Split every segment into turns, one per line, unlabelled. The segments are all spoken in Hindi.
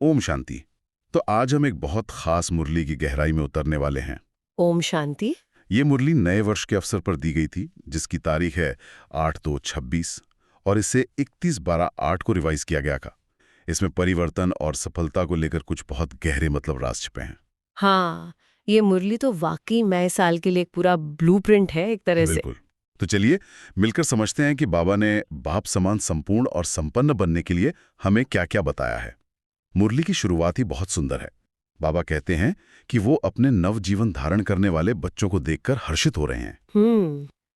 ओम शांति। तो आज हम एक बहुत खास मुरली की गहराई में उतरने वाले हैं।
ओम शांति।
ये मुरली नए वर्ष के अवसर पर दी गई थी, जिसकी तारीख है 8/2/26 और इसे 31/12/8 को रिवाइज किया गया था। इसमें परिवर्तन और सफलता को लेकर कुछ बहुत गहरे मतलब राज छिपे हैं।
हाँ, ये मुरली तो वाकई नए साल के लिए एक पूरा ब्लूप्रिंट है एक तरह से।
बिल्कुल। तो चलिए मिलकर समझते हैं कि बाबा ने बाप समान संपूर्ण और संपन्न बनने के लिए हमें क्या-क्या बताया है। मुरली की शुरुआत ही बहुत सुंदर है। बाबा कहते हैं कि वो अपने नव जीवन धारण करने वाले बच्चों को देखकर हर्षित हो रहे हैं।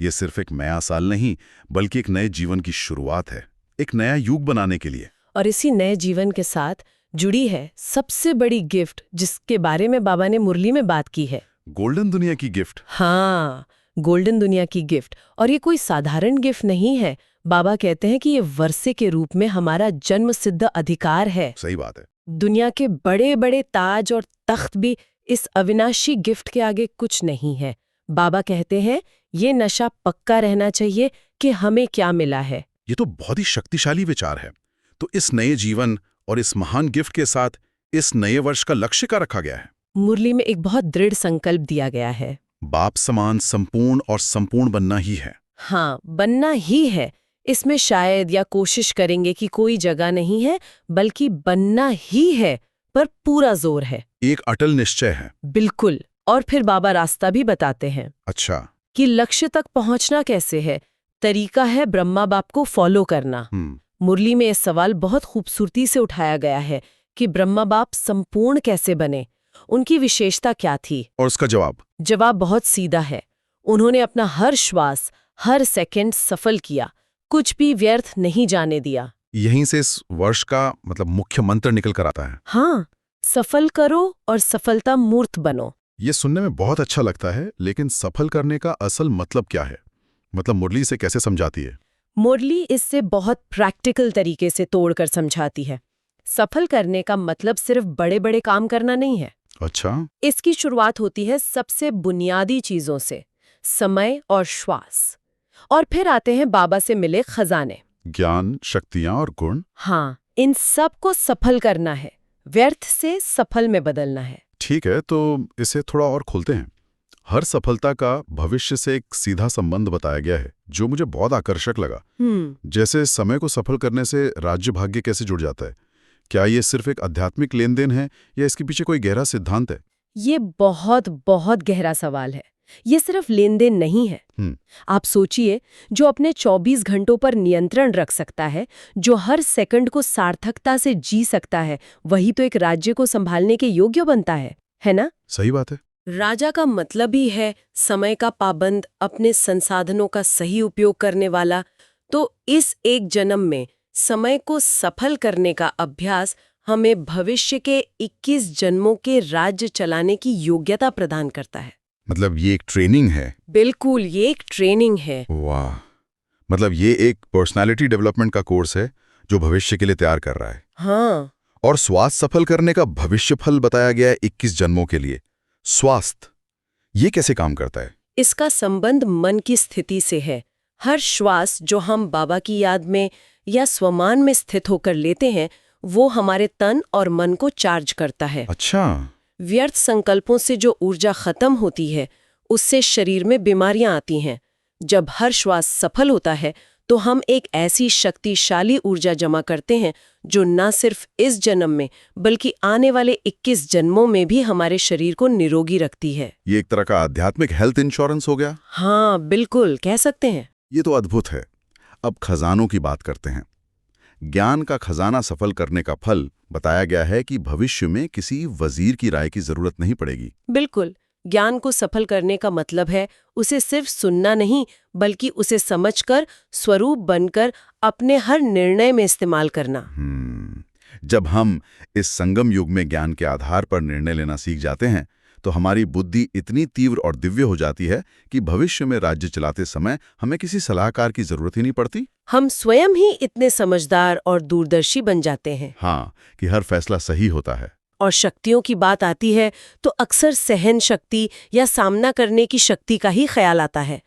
ये सिर्फ एक नया साल नहीं, बल्कि एक नए जीवन की शुरुआत है, एक नया युग बनाने के लिए।
और इसी नए जीवन के साथ जुड़ी है सबसे बड़ी गिफ्ट जिसके बारे में बाबा ने मुरली में बात की है।
गोल्डन दुनिया की गिफ्ट।
हाँ, गोल्डन दुनिया की गिफ्ट। और ये कोई साधारण गिफ्ट नहीं है। बाबा कहते हैं कि ये वर्षे के रूप में हमारा जन्म सिद्ध अधिकार है।
सही बात है।
दुनिया के बड़े बड़े ताज और तख्त भी इस अविनाशी गिफ्ट के आगे कुछ नहीं है। बाबा कहते हैं ये नशा पक्का रहना चाहिए कि हमें क्या मिला है।
ये तो बहुत ही शक्तिशाली विचार है। तो इस नए जीवन और इस महान गिफ्ट के साथ इस नए वर्ष का लक्ष्य क्या रखा गया है?
मुरली में एक बहुत दृढ़ संकल्प दिया गया है।
बाप समान संपूर्ण और संपूर्ण बनना ही है।
हाँ, बनना ही है। इसमें शायद या कोशिश करेंगे कि कोई जगह नहीं है, बल्कि बनना ही है, पर पूरा जोर है।
एक अटल निश्चय है।
बिल्कुल। और फिर बाबा रास्ता भी बताते हैं।
अच्छा।
कि लक्ष्य तक पहुंचना कैसे है। तरीका है ब्रह्मा बाप को फॉलो करना। मुरली में यह सवाल बहुत खूबसूरती से उठाया गया है कि ब्रह्मा बाप संपूर्ण कैसे बने, उनकी विशेषता क्या थी।
और उसका
जवाब बहुत सीधा है। उन्होंने अपना हर श्वास, हर सेकंड सफल किया, कुछ भी व्यर्थ नहीं जाने दिया।
यहीं से इस वर्ष का मतलब मुख्य मंत्र निकल कर आता है।
हाँ, सफल करो और सफलता मूर्त बनो।
ये सुनने में बहुत अच्छा लगता है, लेकिन सफल करने का असल मतलब क्या है? मतलब मुरली इसे कैसे समझाती है?
मुरली इससे बहुत प्रैक्टिकल तरीके से तोड़कर समझाती है। सफल करने का मतलब सिर्फ बड़े बड़े काम करना नहीं है।
अच्छा।
इसकी शुरुआत होती है सबसे बुनियादी चीजों से, समय और श्वास। और फिर आते हैं बाबा से मिले खजाने,
ज्ञान, शक्तियां और गुण।
हाँ, इन सब को सफल करना है, व्यर्थ से सफल में बदलना है।
ठीक है, तो इसे थोड़ा और खोलते हैं। हर सफलता का भविष्य से एक सीधा संबंध बताया गया है, जो मुझे बहुत आकर्षक लगा। जैसे समय को सफल करने से राज्य भाग्य कैसे जुड़ जाता है? क्या ये सिर्फ एक आध्यात्मिक लेन देन है या इसके पीछे कोई गहरा सिद्धांत है?
ये बहुत बहुत गहरा सवाल है। ये सिर्फ लेन देन नहीं है। आप सोचिए, जो अपने 24 घंटों पर नियंत्रण रख सकता है, जो हर सेकंड को सार्थकता से जी सकता है, वही तो एक राज्य को संभालने के योग्य बनता है ना?
सही बात है।
राजा का मतलब ही है समय का पाबंद, अपने संसाधनों का सही उपयोग करने वाला। तो इस एक जन्म में समय को सफल करने का अभ्यास हमें भविष्य के 21 जन्मों के राज्य चलाने की योग्यता प्रदान करता है।
मतलब ये एक ट्रेनिंग है?
बिल्कुल, ये एक ट्रेनिंग है।
वाह! मतलब ये एक पर्सनालिटी डेवलपमेंट का कोर्स है जो भविष्य के लिए तैयार कर रहा है।
हाँ।
और स्वास्थ्य सफल करने का भविष्य फल बताया गया है 21 जन्मों के लिए। स्वास्थ्य, ये कैसे काम करता है?
इसका संबंध मन की स्थिति से है। हर श्वास जो हम बाबा की याद में या स्वमान में स्थित होकर लेते हैं, वो हमारे तन और मन को चार्ज करता है।
अच्छा।
व्यर्थ संकल्पों से जो ऊर्जा खत्म होती है, उससे शरीर में बीमारियां आती हैं। जब हर श्वास सफल होता है, तो हम एक ऐसी शक्तिशाली ऊर्जा जमा करते हैं जो न सिर्फ इस जन्म में बल्कि आने वाले 21 जन्मों में भी हमारे शरीर को निरोगी रखती है।
ये एक तरह का आध्यात्मिक हेल्थ इंश्योरेंस हो गया।
हाँ, बिल्कुल कह सकते हैं।
ये तो अद्भुत है। अब खजानों की बात करते हैं। ज्ञान का खजाना सफल करने का फल बताया गया है कि भविष्य में किसी वजीर की राय की जरूरत नहीं पड़ेगी।
बिल्कुल, ज्ञान को सफल करने का मतलब है उसे सिर्फ सुनना नहीं, बल्कि उसे समझकर, स्वरूप बनकर अपने हर निर्णय में इस्तेमाल करना।
जब हम इस संगम युग में ज्ञान के आधार पर निर्णय लेना सीख जाते हैं, तो हमारी बुद्धि इतनी तीव्र और दिव्य हो जाती है कि भविष्य में राज्य चलाते समय हमें किसी सलाहकार की जरूरत ही नहीं पड़ती।
हम स्वयं ही इतने समझदार और दूरदर्शी बन जाते हैं।
हाँ, कि हर फैसला सही होता है।
और शक्तियों की बात आती है तो अक्सर सहन शक्ति या सामना करने की शक्ति का ही ख्याल आता है।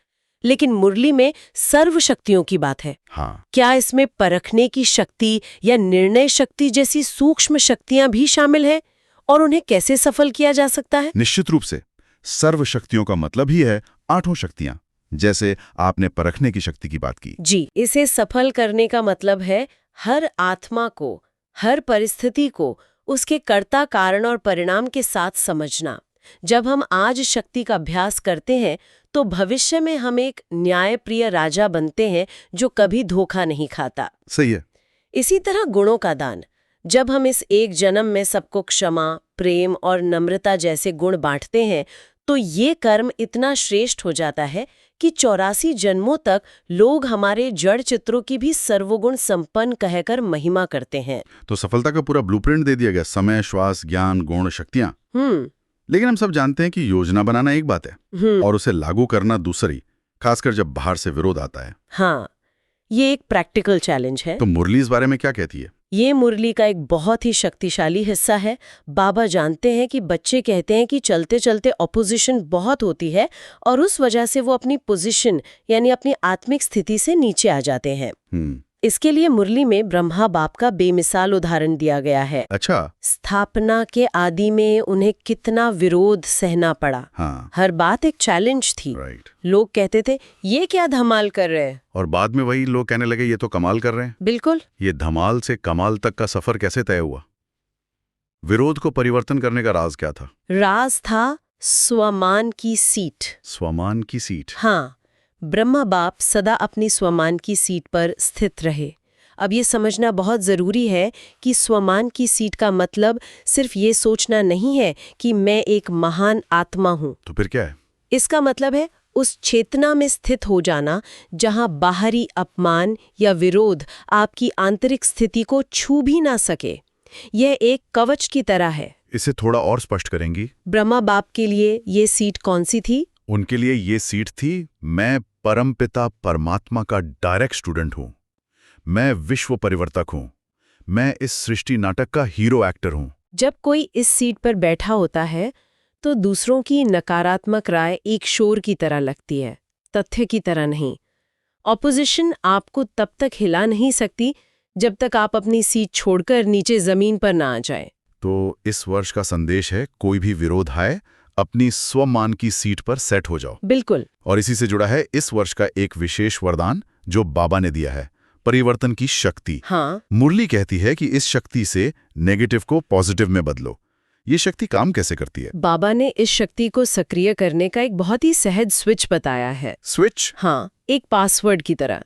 लेकिन मुरली में सर्व शक्तियों की बात है।
हाँ,
क्या इसमें परखने की शक्ति या निर्णय शक्ति जैसी सूक्ष्म शक्तियां भी शामिल हैं? और उन्हें कैसे सफल किया जा सकता है?
निश्चित रूप से। सर्व शक्तियों का मतलब ही है 8 शक्तियां, जैसे आपने परखने की शक्ति की बात की।
जी, इसे सफल करने का मतलब है हर आत्मा को, हर परिस्थिति को उसके कर्ता कारण और परिणाम के साथ समझना। जब हम आज शक्ति का अभ्यास करते हैं तो भविष्य में हम एक न्यायप्रिय राजा बनते हैं जो कभी धोखा नहीं खाता।
सही है।
इसी तरह गुणों का दान, जब हम इस एक जन्म में सबको क्षमा, प्रेम और नम्रता जैसे गुण बांटते हैं तो ये कर्म इतना श्रेष्ठ हो जाता है कि 84 जन्मों तक लोग हमारे जड़ चित्रों की भी सर्वगुण संपन्न कहकर महिमा करते हैं।
तो सफलता का पूरा ब्लूप्रिंट दे दिया गया, समय, श्वास, ज्ञान, गुण, शक्तियां। लेकिन हम सब जानते हैं कि योजना बनाना एक बात है और उसे लागू करना दूसरी, खासकर जब बाहर से विरोध आता है।
हाँ, ये एक प्रैक्टिकल चैलेंज है।
तो मुरली इस बारे में क्या कहती है?
ये मुरली का एक बहुत ही शक्तिशाली हिस्सा है। बाबा जानते हैं कि बच्चे कहते हैं कि चलते चलते ऑपोजिशन बहुत होती है और उस वजह से वो अपनी पोजीशन यानी अपनी आत्मिक स्थिति से नीचे आ जाते हैं। इसके लिए मुरली में ब्रह्मा बाप का बेमिसाल उदाहरण दिया गया है।
अच्छा।
स्थापना के आदि में उन्हें कितना विरोध सहना पड़ा।
हाँ।
हर बात एक चैलेंज थी।
राइट।
लोग कहते थे ये क्या धमाल कर रहे हैं,
और बाद में वही लोग कहने लगे ये तो कमाल कर रहे हैं।
बिल्कुल।
ये धमाल से कमाल तक का सफर कैसे तय हुआ? विरोध को परिवर्तन करने का राज क्या था?
राज था स्वमान की सीट।
स्वमान की सीट।
हाँ, ब्रह्मा बाप सदा अपनी स्वमान की सीट पर स्थित रहे। अब ये समझना बहुत जरूरी है कि स्वमान की सीट का मतलब सिर्फ ये सोचना नहीं है कि मैं एक महान आत्मा हूँ।
तो फिर क्या है?
इसका मतलब है उस चेतना में स्थित हो जाना जहाँ बाहरी अपमान या विरोध आपकी आंतरिक स्थिति को छू भी ना सके। यह एक कवच की तरह है।
इसे थोड़ा और स्पष्ट करेंगी?
ब्रह्मा बाप के लिए ये सीट कौन सी थी?
उनके लिए ये सीट थी, मैं परमपिता परमात्मा का डायरेक्ट स्टूडेंट हूं, मैं विश्व परिवर्तक हूं, मैं इस सृष्टि नाटक का हीरो एक्टर हूं।
जब कोई इस सीट पर बैठा होता है तो दूसरों की नकारात्मक राय एक शोर की तरह लगती है, तथ्य की तरह नहीं। ऑपोजिशन आपको तब तक हिला नहीं सकती जब तक आप अपनी सीट छोड़कर नीचे जमीन पर ना आ जाए।
तो इस वर्ष का संदेश है, कोई भी विरोध आए अपनी स्वमान की सीट पर सेट हो जाओ।
बिल्कुल।
और इसी से जुड़ा है इस वर्ष का एक विशेष वरदान जो बाबा ने दिया है, परिवर्तन की शक्ति।
हाँ।
मुरली कहती है कि इस शक्ति से नेगेटिव को पॉजिटिव में बदलो। ये शक्ति काम कैसे करती है?
बाबा ने इस शक्ति को सक्रिय करने का एक बहुत ही सहज स्विच बताया है।
स्विच?
हाँ, एक पासवर्ड की तरह।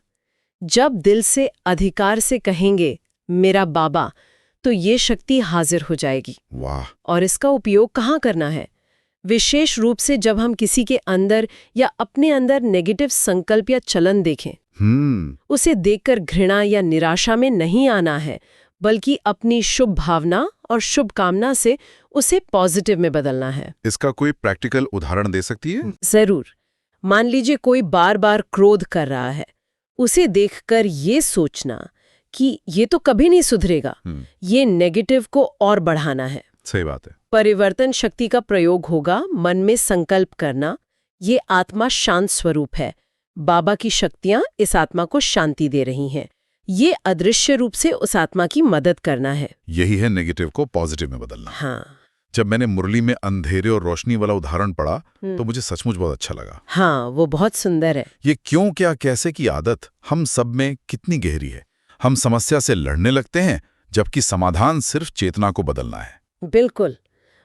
जब दिल से अधिकार से कहेंगे मेरा बाबा, तो ये शक्ति हाजिर हो जाएगी।
वाह।
और इसका उपयोग कहाँ करना है? विशेष रूप से जब हम किसी के अंदर या अपने अंदर नेगेटिव संकल्प या चलन देखें। उसे देखकर घृणा या निराशा में नहीं आना है, बल्कि अपनी शुभ भावना और शुभ कामना से उसे पॉजिटिव में बदलना है।
इसका कोई प्रैक्टिकल उदाहरण दे सकती है?
जरूर। मान लीजिए कोई बार बार क्रोध कर रहा है, उसे देखकर ये सोचना कि ये तो कभी नहीं सुधरेगा, ये नेगेटिव को और बढ़ाना है।
सही बात है।
परिवर्तन शक्ति का प्रयोग होगा मन में संकल्प करना, ये आत्मा शांत स्वरूप है, बाबा की शक्तियां इस आत्मा को शांति दे रही हैं, ये अदृश्य रूप से उस आत्मा की मदद करना है।
यही है नेगेटिव को पॉजिटिव में बदलना।
हाँ।
जब मैंने मुरली में अंधेरे और रोशनी वाला उदाहरण पढ़ा तो मुझे सचमुच बहुत अच्छा लगा।
हाँ, वो बहुत सुंदर है।
ये क्यों क्या कैसे की आदत हम सब में कितनी गहरी है। हम समस्या से लड़ने लगते हैं जबकि समाधान सिर्फ चेतना को बदलना है।
बिल्कुल।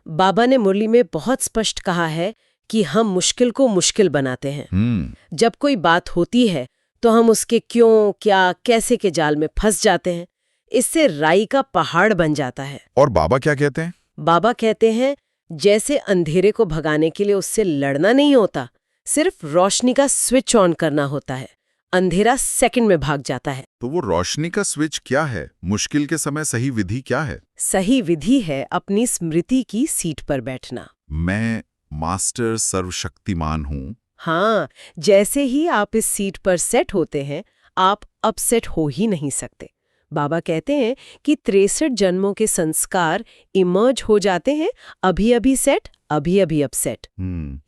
बाबा ने मुरली में बहुत स्पष्ट कहा है कि हम मुश्किल को मुश्किल बनाते हैं। जब कोई बात होती है तो हम उसके क्यों, क्या, कैसे के जाल में फंस जाते हैं। इससे राई का पहाड़ बन जाता है।
और बाबा क्या कहते हैं?
बाबा कहते हैं जैसे अंधेरे को भगाने के लिए उससे लड़ना नहीं होता, सिर्फ रोशनी का स्विच ऑन करना होता है। अंधेरा सेकंड में भाग जाता है।
तो वो रोशनी का स्विच क्या है? मुश्किल के समय सही विधि क्या है?
सही विधि है अपनी स्मृति की सीट पर बैठना।
मैं मास्टर सर्वशक्तिमान हूँ।
हाँ, जैसे ही आप इस सीट पर सेट होते हैं, आप अपसेट हो ही नहीं सकते। बाबा कहते हैं कि 63 जन्मों के संस्कार इमर्ज हो जाते हैं, अभी अभी सेट, अभी अभी अपसेट।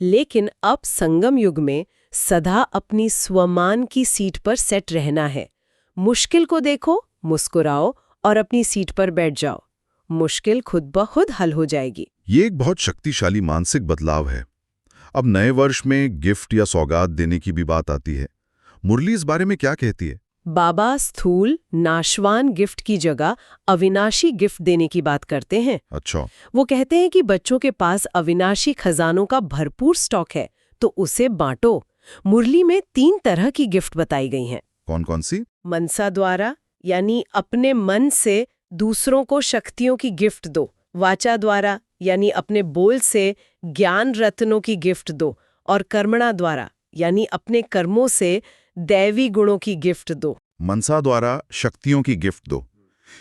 लेकिन अब संगम युग में सदा अपनी स्वमान की सीट पर सेट रहना है। मुश्किल को देखो, मुस्कुराओ और अपनी सीट पर बैठ जाओ। मुश्किल खुद ब खुद हल हो जाएगी।
ये एक बहुत शक्तिशाली मानसिक बदलाव है। अब नए वर्ष में गिफ्ट या सौगात देने की भी बात आती है। मुरली इस बारे में क्या कहती है?
बाबा स्थूल नाशवान गिफ्ट की जगह अविनाशी गिफ्ट देने की बात करते हैं।
अच्छा।
वो कहते हैं कि बच्चों के पास अविनाशी खजानों का भरपूर स्टॉक है, तो उसे बांटो। मुरली में 3 तरह की गिफ्ट बताई गई हैं।
कौन कौन सी?
मनसा द्वारा, यानी अपने मन से दूसरों को शक्तियों की गिफ्ट दो। वाचा द्वारा, यानी अपने बोल से ज्ञान रत्नों की गिफ्ट दो। और कर्मणा द्वारा, यानी अपने कर्मों से दैवी गुणों की गिफ्ट दो।
मनसा द्वारा शक्तियों की गिफ्ट दो।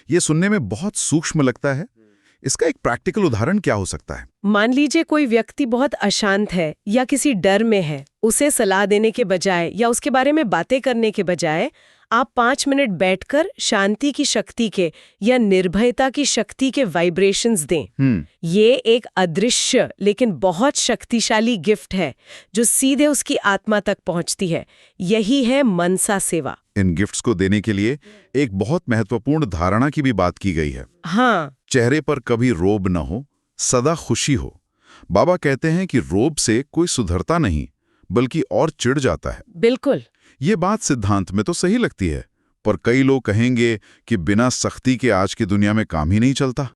ये सुनने में बहुत सूक्ष्म लगता है। इसका एक प्रैक्टिकल उदाहरण क्या हो सकता है?
मान लीजिए कोई व्यक्ति बहुत अशांत है या किसी डर में है। उसे सलाह देने के बजाय या उसके बारे में बातें करने के बजाय आप 5 मिनट बैठकर शांति की शक्ति के या निर्भयता की शक्ति के वाइब्रेशंस दें। ये एक अदृश्य लेकिन बहुत शक्तिशाली गिफ्ट है जो सीधे उसकी आत्मा तक पहुंचती है। यही है मनसा सेवा।
इन गिफ्ट्स को देने के लिए एक बहुत महत्वपूर्ण धारणा की भी बात की गई है।
हाँ,
चेहरे पर कभी रोब न हो, सदा खुशी हो। बाबा कहते हैं कि रोब से कोई सुधरता नहीं, बल्कि और चिढ़ जाता है।
बिल्कुल।
ये बात सिद्धांत में तो सही लगती है, पर कई लोग कहेंगे कि बिना सख्ती के आज की दुनिया में काम ही नहीं चलता।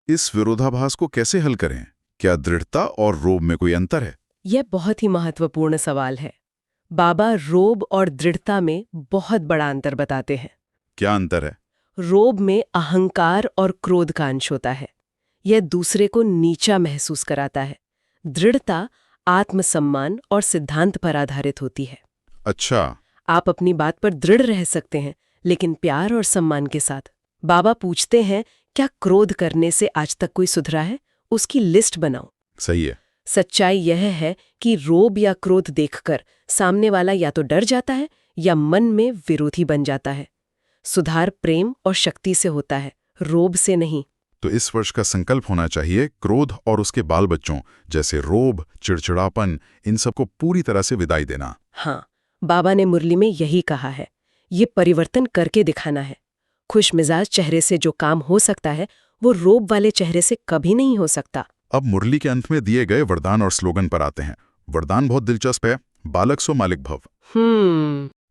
इस विरोधाभास को कैसे हल करें? क्या दृढ़ता और रोब में कोई अंतर है?
यह बहुत ही महत्वपूर्ण सवाल है। बाबा रोब और दृढ़ता में बहुत बड़ा अंतर बताते हैं।
क्या अंतर है?
रोब में अहंकार और क्रोध का अंश होता है। यह दूसरे को नीचा महसूस कराता है। दृढ़ता आत्मसम्मान और सिद्धांत पर आधारित होती है।
अच्छा।
आप अपनी बात पर दृढ़ रह सकते हैं, लेकिन प्यार और सम्मान के साथ। बाबा पूछते हैं, क्या क्रोध करने से आज तक कोई सुधरा है? उसकी लिस्ट बनाओ।
सही है।
सच्चाई यह है कि रोब या क्रोध देखकर सामने वाला या तो डर जाता है या मन में विरोधी बन जाता है। सुधार प्रेम और शक्ति से होता है, रोब से नहीं।
तो इस वर्ष का संकल्प होना चाहिए क्रोध और उसके बाल बच्चों जैसे रोब, चिड़चिड़ापन, इन सबको पूरी तरह से विदाई देना।
हाँ, बाबा ने मुरली में यही कहा है। ये परिवर्तन करके दिखाना है। खुश मिजाज चेहरे से जो काम हो सकता है, वो रोब वाले चेहरे से कभी नहीं हो सकता।
अब मुरली के अंत में दिए गए वरदान और स्लोगन पर आते हैं। वरदान बहुत दिलचस्प है। बालक सो मालिक भव।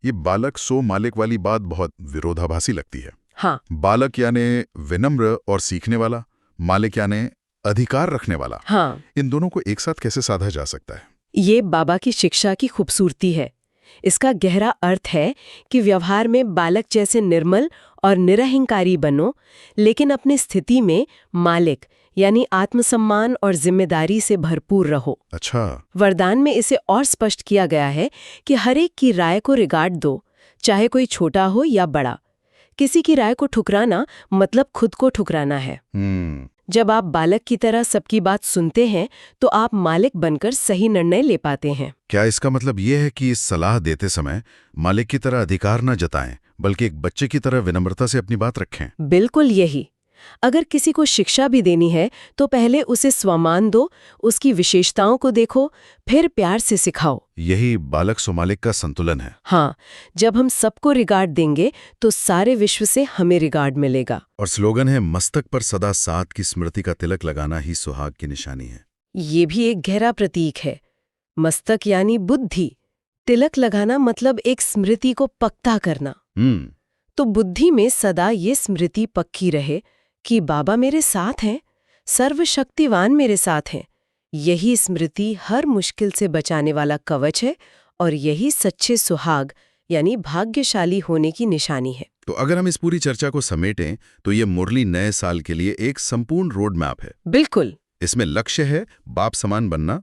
ये बालक सो मालिक वाली बात बहुत विरोधाभासी लगती है।
हाँ।
बालक यानी विनम्र और सीखने वाला, मालिक यानी अधिकार रखने वाला।
हाँ।
इन दोनों को एक साथ कैसे साधा जा सकता है?
ये बाबा की शिक्षा की खूबसूरती है। इसका गहरा अर्थ है कि व्यवहार में बालक जैसे निर्मल और निरहंकारी बनो, लेकिन अपनी स्थिति में मालिक यानी आत्मसम्मान और जिम्मेदारी से भरपूर रहो।
अच्छा।
वरदान में इसे और स्पष्ट किया गया है कि हर एक की राय को रिगार्ड दो, चाहे कोई छोटा हो या बड़ा। किसी की राय को ठुकराना मतलब खुद को ठुकराना है। जब आप बालक की तरह सबकी बात सुनते हैं तो आप मालिक बनकर सही निर्णय ले पाते हैं।
क्या इसका मतलब ये है कि इस सलाह देते समय मालिक की तरह अधिकार न जताएं, बल्कि एक बच्चे की तरह विनम्रता से अपनी बात रखें?
बिल्कुल यही। अगर किसी को शिक्षा भी देनी है तो पहले उसे स्वमान दो, उसकी विशेषताओं को देखो, फिर प्यार से सिखाओ।
यही बालक सो मालिक का संतुलन है।
हाँ, जब हम सबको रिगार्ड देंगे तो सारे विश्व से हमें रिगार्ड मिलेगा।
और स्लोगन है, मस्तक पर सदा साथ की स्मृति का तिलक लगाना ही सुहाग की निशानी है।
ये भी एक गहरा प्रतीक है। मस्तक यानी बुद्धि, तिलक लगाना मतलब एक स्मृति को पक्का करना। तो बुद्धि में सदा ये स्मृति पक्की रहे कि बाबा मेरे साथ हैं, सर्वशक्तिवान मेरे साथ हैं। यही स्मृति हर मुश्किल से बचाने वाला कवच है और यही सच्चे सुहाग यानी भाग्यशाली होने की निशानी है।
तो अगर हम इस पूरी चर्चा को समेटें तो ये मुरली नए साल के लिए एक संपूर्ण रोड मैप है।
बिल्कुल।
इसमें लक्ष्य है बाप समान बनना,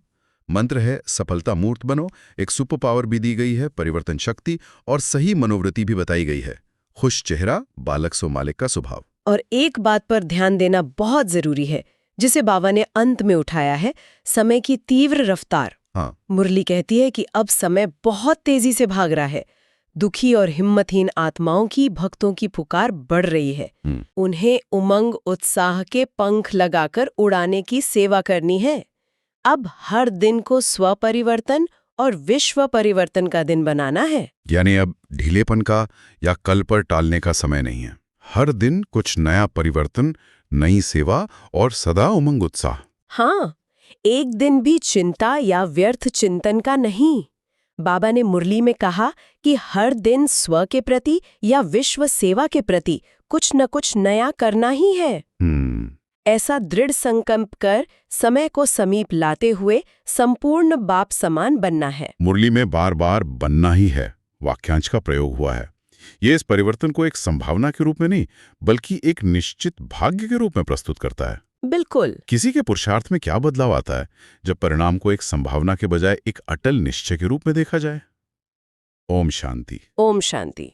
मंत्र है सफलता मूर्त बनो, एक सुपर पावर भी दी गई है परिवर्तन शक्ति, और सही मनोवृत्ति भी बताई गई है, खुश चेहरा, बालक सो मालिक का स्वभाव।
और एक बात पर ध्यान देना बहुत जरूरी है जिसे बाबा ने अंत में उठाया है, समय की तीव्र रफ्तार।
हाँ।
मुरली कहती है कि अब समय बहुत तेजी से भाग रहा है। दुखी और हिम्मतहीन आत्माओं की, भक्तों की पुकार बढ़ रही है। उन्हें उमंग उत्साह के पंख लगाकर उड़ाने की सेवा करनी है। अब हर दिन को स्वपरिवर्तन और विश्व परिवर्तन का दिन बनाना है।
यानी अब ढीलेपन का या कल पर टालने का समय नहीं है। हर दिन कुछ नया परिवर्तन, नई सेवा और सदा उमंग उत्साह।
हाँ, एक दिन भी चिंता या व्यर्थ चिंतन का नहीं। बाबा ने मुरली में कहा कि हर दिन स्व के प्रति या विश्व सेवा के प्रति कुछ न कुछ नया करना ही है। ऐसा दृढ़ संकल्प कर समय को समीप लाते हुए संपूर्ण बाप समान बनना है।
मुरली में बार बार बनना ही है वाक्यांश का प्रयोग हुआ है। ये इस परिवर्तन को एक संभावना के रूप में नहीं, बल्कि एक निश्चित भाग्य के रूप में प्रस्तुत करता है।
बिल्कुल।
किसी के पुरुषार्थ में क्या बदलाव आता है जब परिणाम को एक संभावना के बजाय एक अटल निश्चय के रूप में देखा जाए। ओम शांति।
ओम शांति।